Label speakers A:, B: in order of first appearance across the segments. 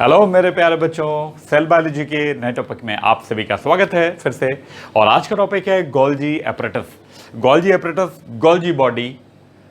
A: Hello मेरे प्यारे बच्चों, सेल बायोलॉजी के नए टॉपिक में आप सभी का स्वागत है फिर से। और आज का टॉपिक है Golgi apparatus. Golgi apparatus, Golgi body,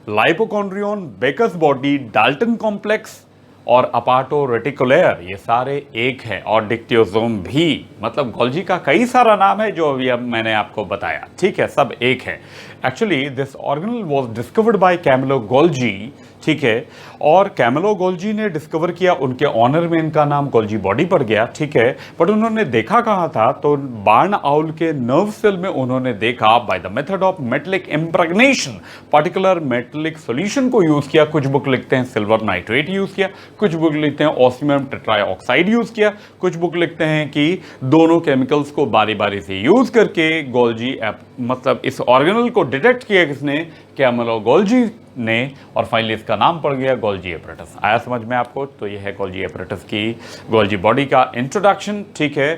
A: lipochondrion, Baker's body, Dalton complex और अपार्टो रेटिकुलर, ये सारे एक है। और डिक्टियोसोम भी, मतलब गोल्जी का कई सारा नाम है जो अभी अब मैंने आपको बताया, ठीक है, सब एक है। Actually this organelle was discovered by Camillo Golgi, ठीक है। और कैमिलो गोल्जी ने डिस्कवर किया, उनके ऑनर में इनका नाम गोल्जी बॉडी पड़ गया, ठीक है। बट उन्होंने देखा कहाँ था, तो बार्न आउल के नर्व सेल में उन्होंने देखा by the method of metallic impregnation, particular metallic solution को यूज किया। कुछ बुक लिखते हैं सिल्वर नाइट्रेट यूज किया, कुछ बुक लिखते हैं ऑस्मियम टेट्राऑक्साइड यूज किया, कुछ बुक लिखते हैं कि दोनों केमिकल्स को बारी बारी से यूज करके गोल्जी मतलब इस ऑर्गेनल को डिटेक्ट किया किसने, कैमिलो गोल्जी ने। और फाइनली इसका नाम पड़ गया गोल्जी एपरेटस। आया समझ में आपको? तो ये है गोल्जी एपरेटस की, गोल्जी बॉडी का इंट्रोडक्शन, ठीक है।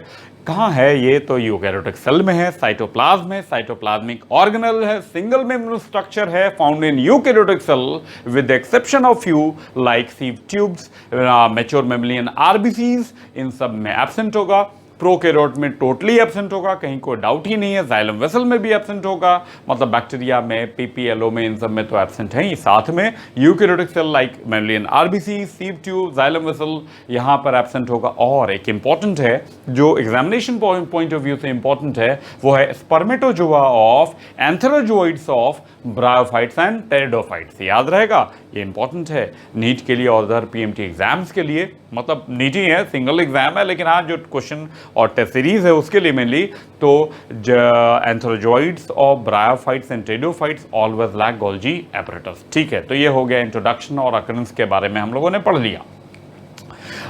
A: कहाँ है ये? तो यूकैरियोटिक सेल में है, साइटोप्लाज्म में, साइटोप्लाज्मिक ऑर्गेनल है, सिंगल मेम्ब्रेन स्ट्रक्चर है, found in eukaryotic cell with the exception of few like sieve tubes, mature mammalian RBCs, इन सब में एब्सेंट होगा। प्रोकैरियोट में टोटली एब्सेंट होगा, कहीं कोई डाउट ही नहीं है। जाइलम वेसल में भी एब्सेंट होगा, मतलब बैक्टीरिया में, पीपीएलओ में, इन सब में तो एब्सेंट है ही। साथ में eukaryotic cell like mammalian RBC, sieve tube, xylem vessel, यहाँ पर एब्सेंट होगा। और एक इंपॉर्टेंट है जो एग्जामिनेशन पॉइंट ऑफ व्यू से इंपॉर्टेंट है, वो है spermatozoa of antherozoids of bryophytes and pteridophytes. याद रहेगा, ये इंपॉर्टेंट है नीट के लिए और अदर पीएमटी एग्जाम्स के लिए। मतलब नीट ही है, सिंगल एग्जाम है, लेकिन आज जो क्वेश्चन और टेस्ट सीरीज है उसके लिए मेनली तो antherozoids of bryophytes and pteridophytes always lack Golgi apparatus, ठीक है। तो ये हो गया इंट्रोडक्शन और अकरेंस के बारे में हम लोगों ने पढ़ लिया।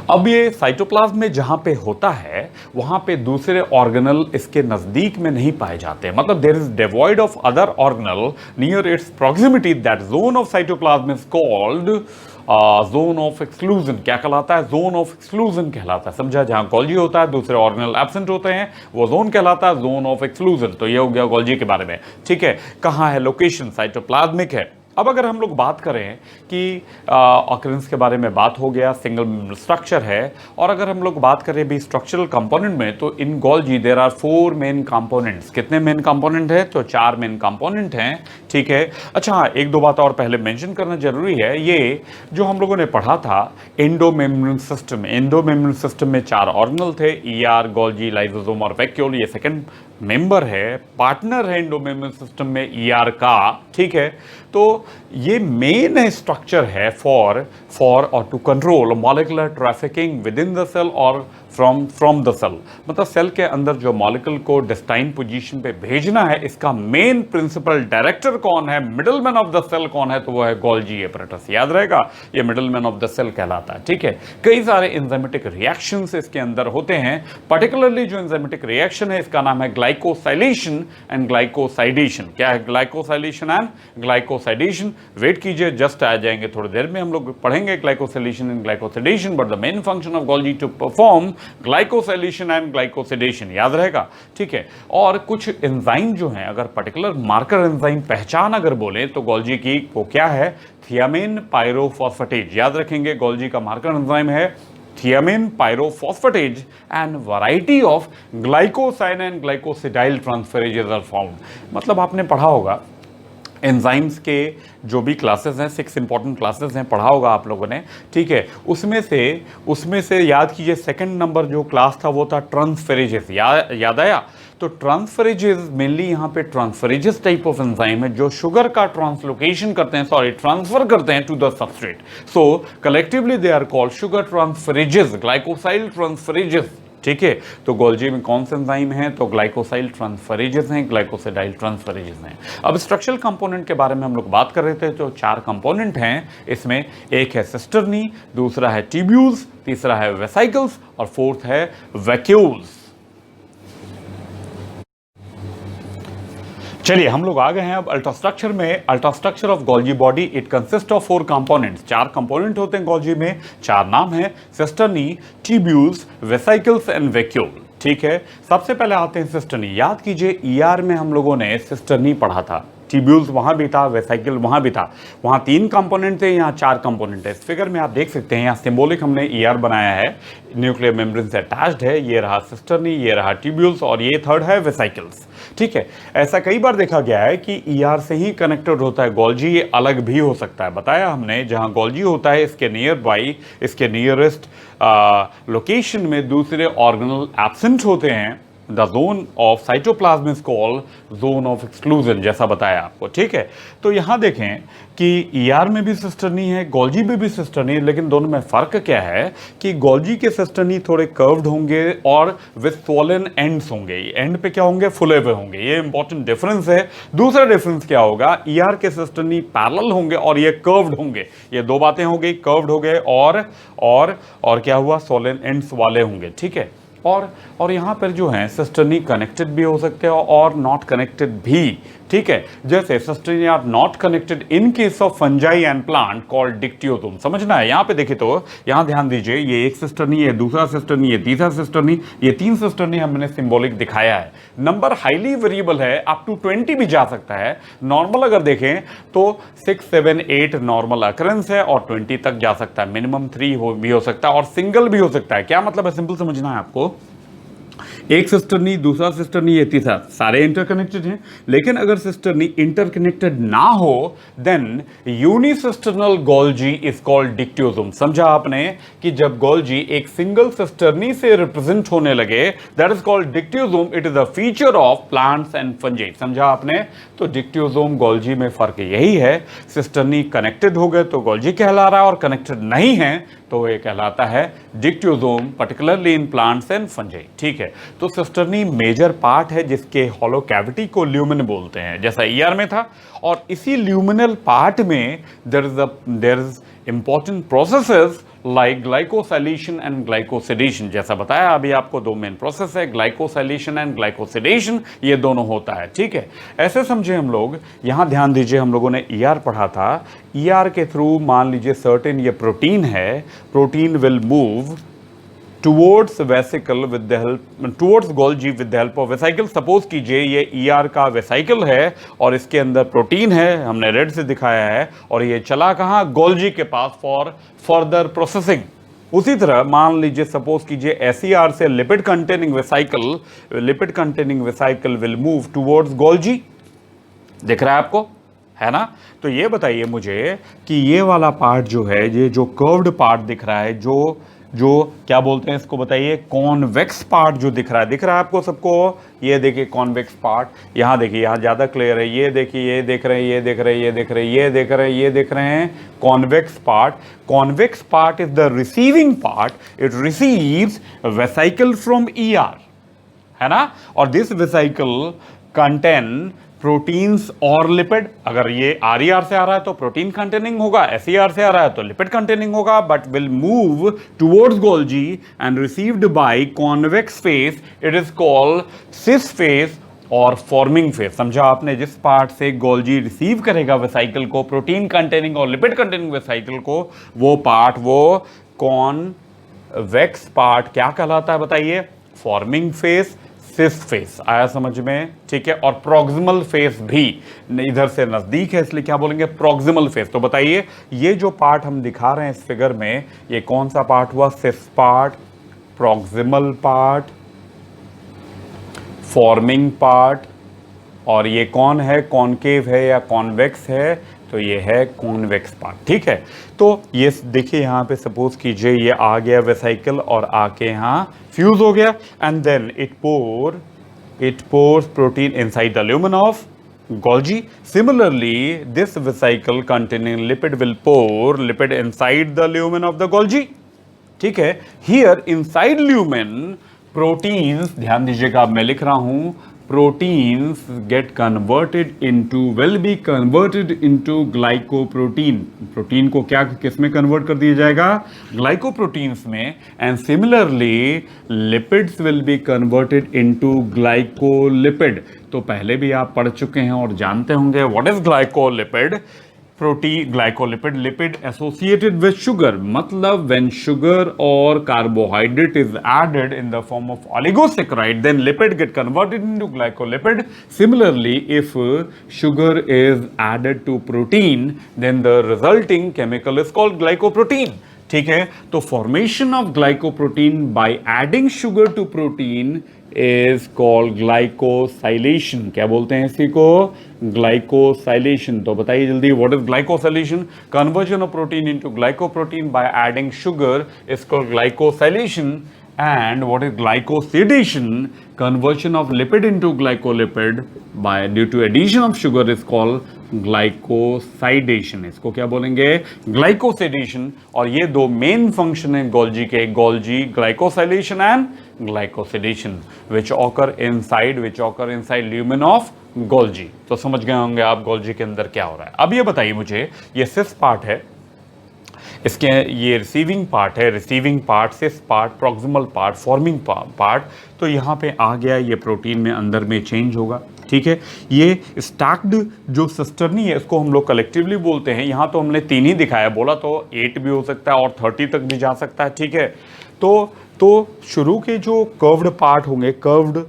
A: अब ये साइटोप्लाज्म में जहां पे होता है वहां पे दूसरे ऑर्गेनल इसके नजदीक में नहीं पाए जाते, मतलब there is devoid of other organelle near its proximity. That zone of cytoplasm is called zone of exclusion. क्या कहलाता है? जोन ऑफ एक्सक्लूजन कहलाता है, समझा? जहां गोल्जी होता है, दूसरे ऑर्गेनल एब्सेंट होते हैं, वो जोन कहलाता है जोन ऑफ एक्सक्लूजन। तो ये हो गया गोल्जी के बारे में, ठीक है। कहां है लोकेशन? साइटोप्लाज्मिक है। अब अगर हम लोग बात करें कि ऑकरेंस के बारे में बात हो गया, सिंगल स्ट्रक्चर है। और अगर हम लोग बात करें भी स्ट्रक्चरल कंपोनेंट में, तो in Golgi there are 4 main components. कितने मेन कंपोनेंट है? तो 4 मेन कंपोनेंट हैं, ठीक है। अच्छा, एक दो बात और पहले मेंशन करना जरूरी है। ये जो हम लोगों ने पढ़ा था एंडोमेम्ब्रेन सिस्टम, एंडोमेम्ब्रेन सिस्टम में 4 ऑर्गेनल थे, ईआर, गोल्जी, लाइसोसोम और वैक्यूल। ये सेकंड मेंबर है, पार्टनर है एंडोमेम्ब्रेन सिस्टम में ईआर का, ठीक है। तो ये मेन स्ट्रक्चर है फॉर और to control molecular trafficking within the cell और फ्रॉम द सेल। मतलब सेल के अंदर जो मॉलिक्यूल को डेस्टाइन पोजीशन पे भेजना है, इसका मेन प्रिंसिपल डायरेक्टर कौन है, मिडलमैन ऑफ द सेल कौन है? तो वो है गोल्जी एपरेटस। याद रहेगा, ये मिडलमैन ऑफ द सेल कहलाता है, ठीक है। कई सारे एंजाइमेटिक रिएक्शंस इसके अंदर होते हैं। पर्टिकुलरली जो एंजाइमेटिक रिएक्शन है इसका नाम है ग्लाइकोसाइलेशन एंड ग्लाइकोसाइडेशन। क्या है ग्लाइकोसाइलेशन एंड ग्लाइकोसाइडेशन? वेट कीजिए, जस्ट आ जाएंगे थोड़ी देर में, हम लोग पढ़ेंगे glycosylation and glycosidation. But the main function of Golgi to perform glycosylation and glycosidation. याद रहेगा, ठीक है। और कुछ एंजाइम जो हैं, अगर पर्टिकुलर मार्कर एंजाइम पहचान अगर बोले तो गोल्जी की वो क्या है? Thiamine pyrophosphatase. याद रखेंगे, गोल्जी का मार्कर एंजाइम है thiamine pyrophosphatase and variety of glycosyl and glycosidyl transferases are found. मतलब आपने पढ़ा होगा एंजाइम्स के जो भी क्लासेस हैं, 6 इंपॉर्टेंट क्लासेस हैं, पढ़ा होगा आप लोगों ने, ठीक है। उसमें से याद कीजिए सेकंड नंबर जो क्लास था वो था ट्रांसफेरेजेस। याद आया? तो ट्रांसफेरेजेस मेनली यहाँ पे ट्रांसफेरेजेस टाइप ऑफ एंजाइम है जो शुगर का ट्रांसलोकेशन करते हैं, ट्रांसफर करते हैं to the substrate. So collectively they are called sugar transferases, glycosyl transferases, ठीक है। तो गोल्जी में कौन से एंजाइम हैं? तो ग्लाइकोसाइल ट्रांसफरेजेस हैं, ग्लाइकोसिडाइल ट्रांसफरेजेस हैं। अब स्ट्रक्चरल कंपोनेंट के बारे में हम लोग बात कर रहे थे, तो 4 कंपोनेंट हैं इसमें। एक है सिस्टर्नी, दूसरा है ट्यूब्यूल्स, तीसरा है वेसिकल्स और फोर्थ है वैक्यूल्स। चलिए हम लोग आ गए हैं अब अल्ट्रास्ट्रक्चर में। Ultrastructure of Golgi body, it consist of 4 components. 4 component होते हैं गोल्जी में, 4 नाम हैं, cisternae, tubules, vesicles and vacuole, ठीक है। सबसे पहले आते हैं सिस्टर्नी। याद कीजिए ईआर में हम लोगों ने सिस्टर्नी पढ़ा था, ट्यूब्यूल्स वहाँ भी था, वेसाइकल वहाँ भी था। वहाँ 3 कंपोनेंट थे, यहाँ 4 कंपोनेंट है। इस फिगर में आप देख सकते हैं, यहाँ सिंबॉलिक हमने ER बनाया है, न्यूक्लियर मेम्ब्रेन से अटैच्ड है। ये रहा सिस्टर्नी, ये रहा ट्यूब्यूल्स और ये थर्ड है वेसाइकल्स। ठीक है, ऐसा कई बार देखा गया है कि ER से ही कनेक्टेड होता है गोल्जी, ये अलग भी हो सकता है। बताया हमने जहाँ गोल्जी होता है इसके नियर बाई, इसके नियरेस्ट लोकेशन में दूसरे ऑर्गेनल एब्सेंट होते हैं। The zone of cytoplasm is called zone of exclusion, जैसा बताया आपको। ठीक है, तो यहाँ देखें कि ER में भी सिस्टर्नी है, गोल्जी में भी सिस्टर्नी है, लेकिन दोनों में फ़र्क क्या है कि गोल्जी के सिस्टर्नी थोड़े कर्व्ड होंगे और विथ स्वोलन एंड्स होंगे, एंड पे क्या होंगे, फुले हुए होंगे। ये इंपॉर्टेंट डिफरेंस है। दूसरा डिफरेंस क्या होगा, ER के सिस्टर्नी पैरेलल होंगे और ये कर्व्ड होंगे। ये 2 बातें हो गई, कर्व्ड हो गए और क्या हुआ, स्वोलन एंड्स वाले होंगे। ठीक है, और यहाँ पर जो है सिस्टर्नी कनेक्टेड भी हो सकते हैं और नॉट कनेक्टेड भी। ठीक है, जैसे cisternae are not connected in case of fungi and plant called dictyosome. समझना है, यहाँ पे देखिए तो यहाँ ध्यान दीजिए, ये एक सिस्टर्नी है, दूसरा सिस्टर्नी, ये तीसरा सिस्टर्नी, ये 3 सिस्टर्नी हमने सिंबॉलिक दिखाया है। नंबर हाईली वेरिएबल है, अप टू 20 भी जा सकता है। नॉर्मल अगर देखें तो 6, 7, 8 नॉर्मल अकरेंस है और 20 तक जा सकता है। मिनिमम 3 भी हो सकता है और सिंगल भी हो सकता है। क्या मतलब है, सिंपल समझना है आपको। एक सिस्टर्नी, दूसरा सिस्टर्नी, ये तीसरा, सारे इंटरकनेक्टेड हैं। लेकिन अगर सिस्टर्नी इंटरकनेक्टेड ना हो then unicisternal Golgi is called dictyosome. समझा आपने कि जब गोल्जी एक सिंगल सिस्टर्नी से रिप्रेजेंट होने लगे, that is called dictyosome. It is a feature of plants and fungi. समझा आपने, तो डिक्टियोसोम गोल्जी में फर्क यही है, सिस्टर्नी कनेक्टेड हो गए तो गोल्जी कहला रहा है और कनेक्टेड नहीं है तो ये कहलाता है dictyosome, particularly in plants and fungi. ठीक है, तो सिस्टर्नी मेजर पार्ट है जिसके हॉलो कैविटी को ल्यूमेन बोलते हैं, जैसा ER में था। और इसी ल्यूमिनल पार्ट में there is important processes like glycosylation and glycosidation. जैसा बताया अभी आपको, 2 मेन प्रोसेस है, ग्लाइकोसाइलेशन एंड ग्लाइकोसिडेशन, ये दोनों होता है। ठीक है, ऐसे समझे हम लोग। यहाँ ध्यान दीजिए, हम लोगों ने ER पढ़ा था। ER के थ्रू मान लीजिए सर्टेन ये प्रोटीन है, protein will move towards vesicle with the help, towards Golgi with the help of vesicle. Suppose कीजिए ये ER का वेसाइकल है और इसके अंदर प्रोटीन है, हमने रेड से दिखाया है, और ये चला कहाँ, गोल्जी के पास फॉर फर्दर प्रोसेसिंग। उसी तरह मान लीजिए, सपोज कीजिए SER से lipid containing vesicle will move towards Golgi. दिख रहा है आपको, है ना। तो ये बताइए मुझे कि ये वाला पार्ट जो है, ये जो कर्व्ड पार्ट दिख रहा है, जो क्या बोलते हैं इसको बताइए, कॉन्वेक्स पार्ट जो दिख रहा है आपको सबको। ये देखिए कॉन्वेक्स पार्ट, यहाँ देखिए, यहाँ ज़्यादा क्लियर है। ये देखिए, ये देख रहे हैं, ये देख रहे हैं, ये देख रहे हैं, ये देख रहे हैं, ये देख रहे हैं, convex part. Convex part is the receiving part, it receives vesicle from ER, है ना। और दिस वेसाइकल कंटेन प्रोटीन्स और लिपिड। अगर ये RER से आ रहा है तो प्रोटीन कंटेनिंग होगा, SER से आ रहा है तो लिपिड कंटेनिंग होगा, but will move towards Golgi and received by convex face. It is called cis face और फॉर्मिंग फेस। समझा आपने, जिस पार्ट से गोल्जी रिसीव करेगा वेसाइकल को, प्रोटीन कंटेनिंग और लिपिड कंटेनिंग वेसाइकल को, वो पार्ट, वो कॉन्वेक्स पार्ट क्या कहलाता है बताइए, फॉर्मिंग फेस, सिस फेस। आया समझ में, ठीक है। और प्रॉक्सिमल फेस भी इधर से नजदीक है, इसलिए क्या बोलेंगे, प्रॉक्सिमल फेस। तो बताइए ये जो पार्ट हम दिखा रहे हैं इस फिगर में, ये कौन सा पार्ट हुआ, cis part, proximal part, forming part, और ये कौन है, कॉनकेव है या कॉन्वेक्स है, तो ये है कॉन्वेक्स पार्ट। ठीक है, तो ये देखिए यहाँ पे सपोज कीजिए ये आ गया वेसाइकल और आके यहाँ फ्यूज हो गया, and then it pours protein inside the lumen of Golgi. Similarly, this vesicle containing lipid will pour lipid inside the lumen of the Golgi. ठीक है, here inside lumen proteins, ध्यान दीजिएगा, अब मैं लिख रहा हूं, proteins get converted into, will be converted into glycoprotein. Protein को क्या किस में कन्वर्ट कर दिया जाएगा, ग्लाइकोप्रोटीन्स में. And similarly lipids will be converted into glycolipid. तो पहले भी आप पढ़ चुके हैं और जानते होंगे what is glycolipid. Protein glycolipid lipid associated with sugar, मतलब व्हेन शुगर और carbohydrate is added in the form of oligosaccharide then lipid get converted into glycolipid. Similarly if sugar is added to protein then the resulting chemical is called glycoprotein. ठीक है, तो formation of glycoprotein by adding sugar to protein is called glycosylation. क्या बोलते हैं इसी को? Glycosylation. तो बताइए जल्दी, what is glycosylation? Conversion of protein into glycoprotein by adding sugar is called glycosylation. And what is glycosidation? Conversion of lipid into glycolipid by due to addition of sugar is called glycosidation. इसको क्या बोलेंगे? Glycosidation. और ये दो main function है Golgi के, Golgi glycosylation and glycosidation which occur inside lumen of Golgi. तो समझ गए होंगे आप गोल्जी के अंदर क्या हो रहा है. अब ये बताइए मुझे, ये सिस पार्ट है, इसके ये रिसीविंग पार्ट है, receiving part, cis part, proximal part, forming part. तो यहाँ पे आ गया, ये प्रोटीन में अंदर में चेंज होगा. ठीक है, ये स्टैक्ड जो सिस्टर्नी है इसको हम लोग कलेक्टिवली बोलते हैं. यहाँ तो हमने 3 ही दिखाया, बोला तो 8 भी हो सकता है और 30 तक भी जा सकता है. ठीक है, तो शुरू के जो कर्व्ड पार्ट होंगे, कर्व्ड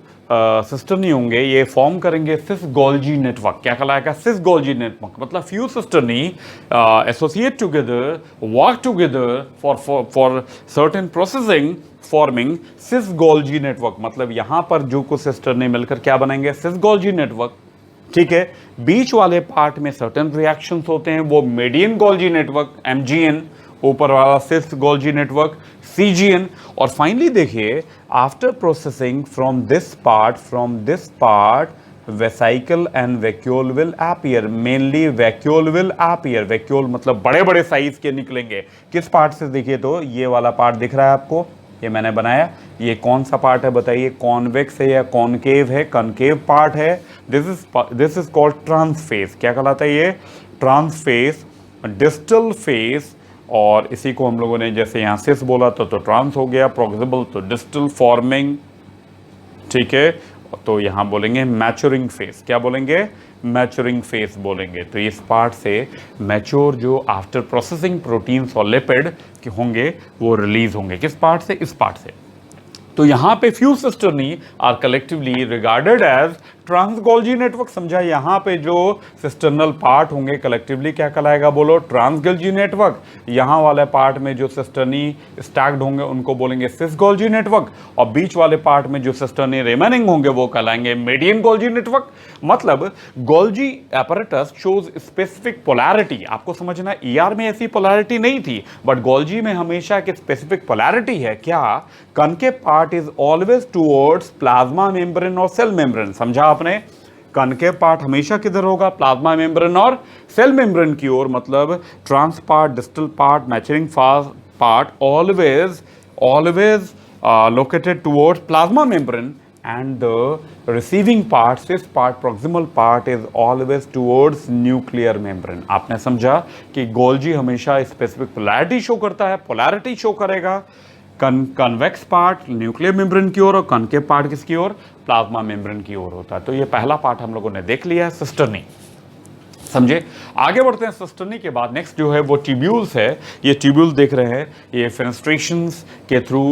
A: सिस्टर नहीं होंगे, ये फॉर्म करेंगे सिस गोल्जी नेटवर्क. क्या कहलाएगा? Cis Golgi network. मतलब फ्यू सिस्टर नहीं associate together, work together for certain processing forming cis Golgi network. मतलब यहां पर जो कुछ सिस्टर ने मिलकर क्या बनाएंगे? सिस गोल्जी नेटवर्क. ठीक है, बीच वाले पार्ट में सर्टेन रिएक्शंस होते हैं, वो मीडियन गोल्जी नेटवर्क MGN, ऊपर वाला सिस गोल्जी नेटवर्क CGN. और फाइनली देखिए, after processing from this part vesicle and vacuole will appear. Mainly vacuole will appear. Vacuole मतलब बड़े बड़े साइज के निकलेंगे. किस पार्ट से? देखिए तो ये वाला पार्ट दिख रहा है आपको, ये मैंने बनाया. ये कौन सा पार्ट है बताइए? कॉन्वेक्स है या कॉनकेव है? कॉनकेव पार्ट है. This is called trans face. क्या कहलाता है ये? Trans face, distal face. और इसी को हम लोगों ने जैसे यहाँ सिस बोला तो ट्रांस हो गया, प्रॉक्सिमल तो डिस्टल फॉर्मिंग. ठीक है, तो यहाँ बोलेंगे मैच्योरिंग फेस. क्या बोलेंगे? मैच्योरिंग फेस बोलेंगे. तो इस पार्ट से मैच्योर जो आफ्टर प्रोसेसिंग प्रोटीन्स और लिपिड के होंगे वो रिलीज होंगे. किस पार्ट से? इस पार्ट से. तो यहाँ पे few cisternae are collectively regarded as trans Golgi network. समझा? यहाँ पे जो सिस्टर्नल पार्ट होंगे कलेक्टिवली क्या कहलाएगा? बोलो, ट्रांसगोल्जी नेटवर्क. यहाँ वाले पार्ट में जो सिस्टर्नी स्टैक्ड होंगे उनको बोलेंगे सिसगोल्जी नेटवर्क. और बीच वाले पार्ट में जो सिस्टर्नी रिमेनिंग होंगे वो कहलाएंगे मीडियन गोल्जी नेटवर्क. मतलब Golgi apparatus shows specific polarity. आपको समझना, ER में ऐसी पोलैरिटी नहीं थी, बट गोल्जी में हमेशा एक स्पेसिफिक पोलैरिटी है. क्या? Concave part is always towards plasma membrane और सेल मेम्ब्रेन. समझा आपने? कनकेव पार्ट हमेशा किधर होगा? प्लाज्मा मेम्ब्रेन और सेल मेम्ब्रेन की ओर. मतलब trans part, distal part, maturing part always located towards plasma membrane and the receiving part, cis part, proximal part is always towards nuclear membrane. आपने समझा कि गोल्जी हमेशा स्पेसिफिक पोलैरिटी शो करता है, पोलैरिटी शो करेगा. कन्वेक्स पार्ट न्यूक्लियर मेम्ब्रेन की ओर और concave part किसकी ओर? प्लाज्मा मेम्ब्रेन की ओर होता है. तो ये पहला पार्ट हम लोगों ने देख लिया है, सिस्टर्नी. समझे? आगे बढ़ते हैं. सिस्टर्नी के बाद नेक्स्ट जो है वो ट्यूब्यूल्स है. ये ट्यूब्यूल्स देख रहे हैं, ये फेनेस्ट्रेशंस के through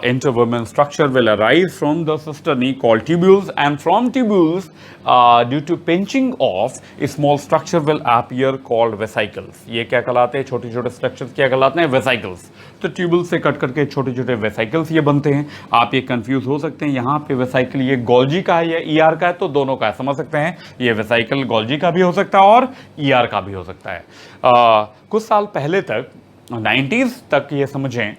A: interwoven structure will arise from the cisternae called tubules. And from tubules due to pinching of small structure will appear called vesicles. ये क्या कहलाते हैं? छोटे छोटे स्ट्रक्चर्स क्या कहलाते हैं? वेसाइकल्स. तो ट्यूब्यूल से कट करके छोटे छोटे वेसाइकल्स ये बनते हैं. आप ये कंफ्यूज हो सकते हैं, यहाँ पे वेसाइकल ये गोल्जी का है या ER का है? तो दोनों का है, समझ सकते हैं. ये वेसाइकल गोल्जी का भी हो सकता है और ER का भी हो सकता है. कुछ साल पहले तक 90s तक ये समझें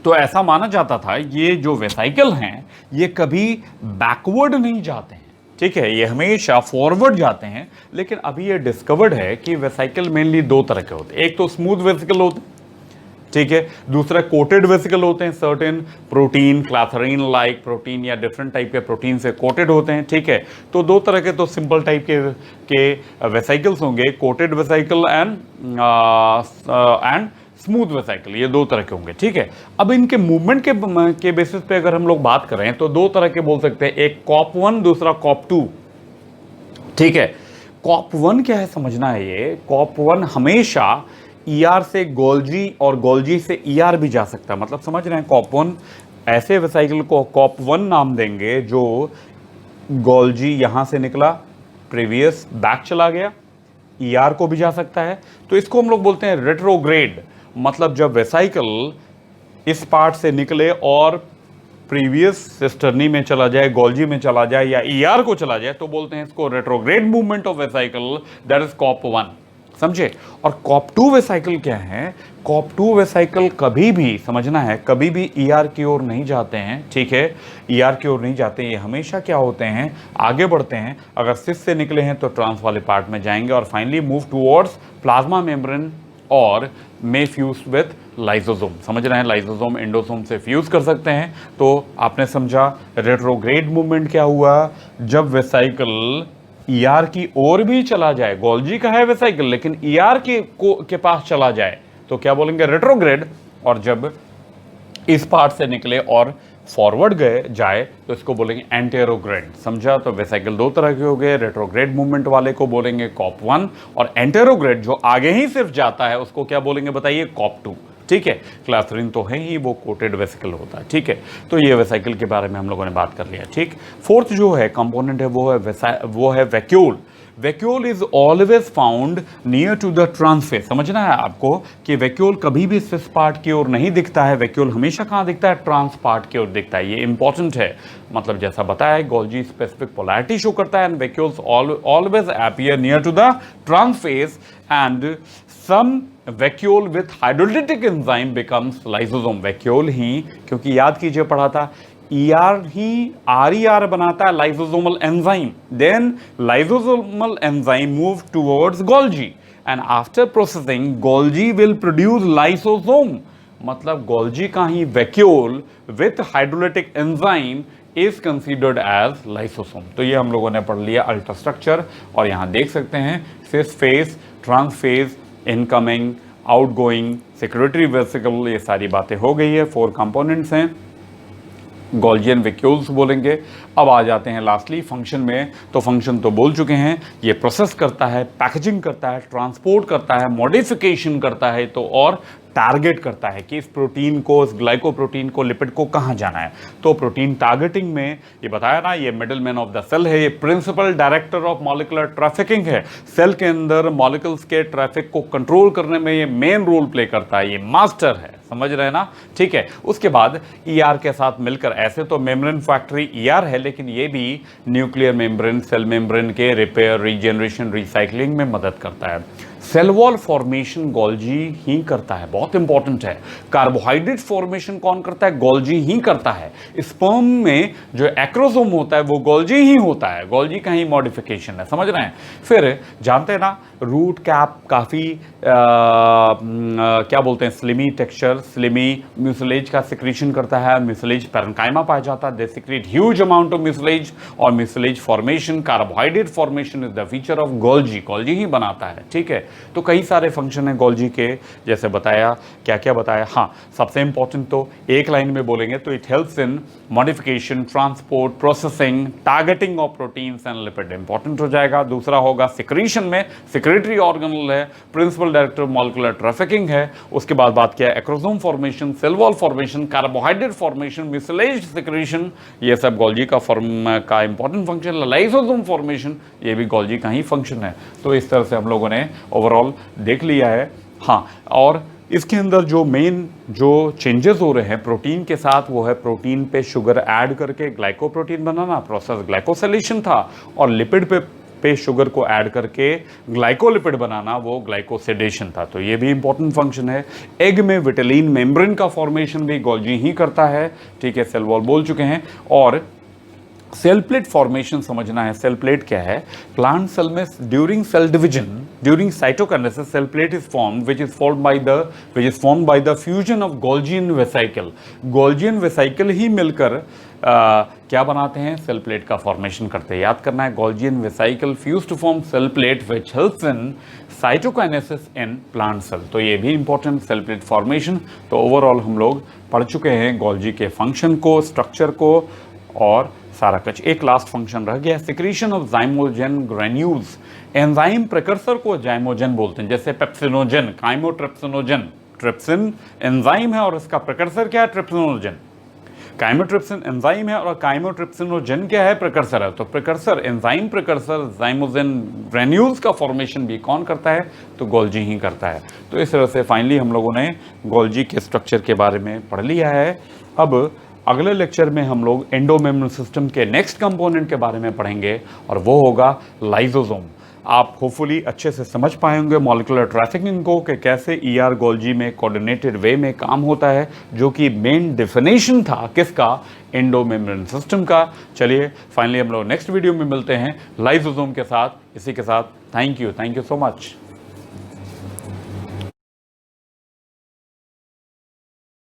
A: तो ऐसा माना जाता था ये जो वेसाइकल हैं ये कभी बैकवर्ड नहीं जाते हैं. ठीक है, ये हमेशा फॉरवर्ड जाते हैं. लेकिन अभी ये डिस्कवर्ड है कि वेसाइकल मेनली 2 तरह के होते हैं. एक तो स्मूथ वेसिकल होते हैं, ठीक है. दूसरा कोटेड वेसिकल होते हैं. सर्टेन प्रोटीन, क्लाथरीन लाइक प्रोटीन या डिफरेंट टाइप के प्रोटीन से कोटेड होते हैं. ठीक है, तो 2 तरह के तो सिंपल टाइप के वेसाइकल्स होंगे, coated vesicle and smooth vesicle. ये 2 तरह के होंगे. ठीक है, अब इनके मूवमेंट के बेसिस पे अगर हम लोग बात करें तो 2 तरह के बोल सकते हैं. एक COP1, दूसरा COP2. ठीक है, कॉप 1 क्या है समझना है। ये कॉप 1 हमेशा ER से गोल्जी और गोल्जी से ER भी जा सकता है। मतलब समझ रहे हैं, कॉप 1 ऐसे वेसाइकिल को कॉप 1 नाम देंगे जो गोल्जी यहां से निकला, प्रीवियस बैक चला गया, ER को भी जा सकता है। तो इसको हम लोग बोलते हैं रेट्रोग्रेड। मतलब जब वेसाइकिल इस पार्ट से निकले और प्रीवियस सिस्टर्नी में चला जाए, गोल्जी में चला जाए या ER को चला जाए, तो बोलते हैं इसको retrograde movement of vesicle, that is COP 1। समझे। और कॉप 2 वेसाइकिल क्या है? कॉप 2 वेसाइकिल कभी भी समझना है, कभी भी ER की ओर नहीं जाते हैं, ठीक है, ER की ओर नहीं जाते। ये हमेशा क्या होते हैं, आगे बढ़ते हैं। अगर सिस से निकले हैं तो ट्रांस वाले पार्ट में जाएंगे और finally move towards plasma membrane और मे फ्यूज विथ लाइसोसोम। समझ रहे हैं, लाइसोसोम एंडोसोम से फ्यूज कर सकते हैं। तो आपने समझा रेट्रोग्रेड मूवमेंट क्या हुआ? जब वेसाइकिल ER की ओर भी चला जाए, गोल्जी का है वेसाइकिल लेकिन ER के पास चला जाए तो क्या बोलेंगे, रेट्रोग्रेड। और जब इस पार्ट से निकले और फॉरवर्ड गए जाए तो इसको बोलेंगे एंटेरोग्रेड। समझा। तो वेसाइकिल दो तरह के हो गए, रेट्रोग्रेड मूवमेंट वाले को बोलेंगे कॉप 1 और एंटेरोग्रेड जो आगे ही सिर्फ जाता है उसको क्या बोलेंगे बताइए, कॉप 2। ठीक है, क्लासरीन तो है ही, वो कोटेड वेसिकल होता है। ठीक है, तो ये वेसाइकिल के बारे में हम लोगों ने बात कर लिया। ठीक, फोर्थ जो है कंपोनेंट है वो है vacuole. Vacuole is always found near to the trans face. समझना है आपको कि वैक्यूल कभी भी सिस पार्ट की ओर नहीं दिखता है, वैक्यूल हमेशा कहाँ दिखता है, ट्रांस पार्ट की ओर दिखता है। ये इंपॉर्टेंट है। मतलब जैसा बताया, गोल्जी स्पेसिफिक पोलैरिटी शो करता है and vacuoles always appear near to the trans face and some vacuole with hydrolytic enzyme becomes lysosome. Vacuole ही, क्योंकि याद कीजिए पढ़ा था, ER ही RER बनाता है lysosomal enzyme, then lysosomal enzyme move towards Golgi and after processing Golgi will produce lysosome. मतलब Golgi का ही vacuole with hydrolytic enzyme is considered as lysosome. तो ये हम लोगों ने पढ़ लिया अल्ट्रा स्ट्रक्चर। और यहां देख सकते हैं cis phase, trans phase, incoming, outgoing, secretory vesicle, ये सारी बातें हो गई है। 4 कंपोनेंट्स हैं, गोल्जियन वैक्यूल्स बोलेंगे। अब आ जाते हैं लास्टली फंक्शन में। तो फंक्शन तो बोल चुके हैं, ये प्रोसेस करता है, पैकेजिंग करता है, ट्रांसपोर्ट करता है, मॉडिफिकेशन करता है, तो और टारगेट करता है कि इस प्रोटीन को, इस ग्लाइकोप्रोटीन को, लिपिड को कहाँ जाना है। तो प्रोटीन टारगेटिंग में ये बताया ना, ये middle man of the cell है, ये principal director of molecular trafficking है। सेल के अंदर मॉलिक्यूल्स के ट्रैफिक को कंट्रोल करने में ये मेन रोल प्ले करता है, ये मास्टर है। समझ रहे हैं ना। ठीक है, उसके बाद ER के साथ मिलकर, ऐसे तो मेम्ब्रेन फैक्ट्री ER है लेकिन ये भी न्यूक्लियर मेम्ब्रेन, सेल मेम्ब्रेन के रिपेयर, रीजनरेशन, रिसाइकलिंग में मदद करता है। सेल वॉल फॉर्मेशन गोल्जी ही करता है, बहुत इंपॉर्टेंट है। कार्बोहाइड्रेट फॉर्मेशन कौन करता है? गोल्जी ही करता है। स्पर्म में जो एक्रोसोम होता है वो गोल्जी ही होता है, गोल्जी का ही मॉडिफिकेशन है। समझ रहे हैं। फिर जानते हैं ना, रूट कैप काफ़ी क्या बोलते हैं, स्लिमी टेक्सचर, स्लिमी म्यूसिलेज का सिक्रीशन करता है। म्यूसिलेज पैरेन्काइमा पाया जाता है, they secrete huge amount of mucilage. और mucilage formation, carbohydrate formation is the feature of Golgi, Golgi ही बनाता है। ठीक है, तो कई सारे फंक्शन हैं गोल्जी के, जैसे बताया, क्या क्या बताया। हाँ, सबसे इंपॉर्टेंट तो एक लाइन में बोलेंगे तो it helps in modification, transport, processing, targeting of proteins and lipid, important हो जाएगा। दूसरा होगा सिक्रीशन में, सिक्रेटरी ऑर्गेनल है, प्रिंसिपल डायरेक्टर मॉलिक्यूलर ट्रैफिकिंग है। उसके बाद बात किया acrosome formation, cell wall formation, carbohydrate formation, mucilage secretion, ये सब गोल्जी का इंपॉर्टेंट फंक्शन। लाइसोसोम फॉर्मेशन, ये भी गोल्जी का ही फंक्शन है। तो इस तरह से हम लोगों ने ओवरऑल देख लिया है। हाँ, और इसके अंदर जो मेन जो चेंजेस हो रहे हैं प्रोटीन के साथ, वो है प्रोटीन पे शुगर ऐड करके ग्लाइकोप्रोटीन बनाना, प्रोसेस ग्लाइकोसिलेशन था। और लिपिड पे शुगर को ऐड करके ग्लाइकोलिपिड बनाना, वो ग्लाइकोसिडेशन था। तो ये भी इंपॉर्टेंट फंक्शन है। एग में विटेलिन मेम्ब्रेन का फॉर्मेशन भी गोल्जी ही करता है। ठीक है, सेल वॉल बोल चुके हैं। और सेल प्लेट फॉर्मेशन समझना है। सेल प्लेट क्या है? प्लांट सेल में during cell division, during cytokinesis, cell plate is formed which is formed by the fusion of Golgian vesicle. Golgian vesicle ही मिलकर क्या बनाते हैं? सेल प्लेट का फॉर्मेशन करते हैं। याद करना है, Golgian vesicle fuse to form cell plate which helps in cytokinesis in plant cell. तो ये भी इंपॉर्टेंट, सेल प्लेट फॉर्मेशन। तो ओवरऑल हम लोग पढ़ चुके हैं गोल्जी के फंक्शन को, स्ट्रक्चर को, और सारा कुछ। एक लास्ट फंक्शन रह गया, secretion of zymogen granules. Enzyme precursor को जाइमोजन बोलते हैं, जैसे पेप्सिनोजन, काइमोट्रिप्सिनोजन। ट्रिप्सिन एंजाइम है और इसका प्रिकर्सर क्या है? ट्रिप्सिनोजन। काइमोट्रिप्सिन एंजाइम है और काइमोट्रिप्सिनोजन क्या है? प्रिकर्सर है। तो precursor, enzyme precursor zymogen granules का फॉर्मेशन भी कौन करता है? तो गोल्जी ही करता है। तो इस तरह से फाइनली हम लोगों ने गोल्जी के स्ट्रक्चर के बारे में पढ़ लिया है। अब अगले लेक्चर में हम लोग एंडोमेम्ब्रेन सिस्टम के नेक्स्ट कंपोनेंट के बारे में पढ़ेंगे और वो होगा लाइसोसोम। आप होपफुली अच्छे से समझ पाएंगे मॉलिक्यूलर ट्रैफिकिंग को कि कैसे ईआर गोल्जी में कोऑर्डिनेटेड वे में काम होता है, जो कि मेन डेफिनेशन था किसका? एंडोमेम्ब्रेन सिस्टम का। चलिए फाइनली हम लोग नेक्स्ट वीडियो में मिलते हैं लाइसोसोम के साथ। इसी के साथ थैंक यू सो मच।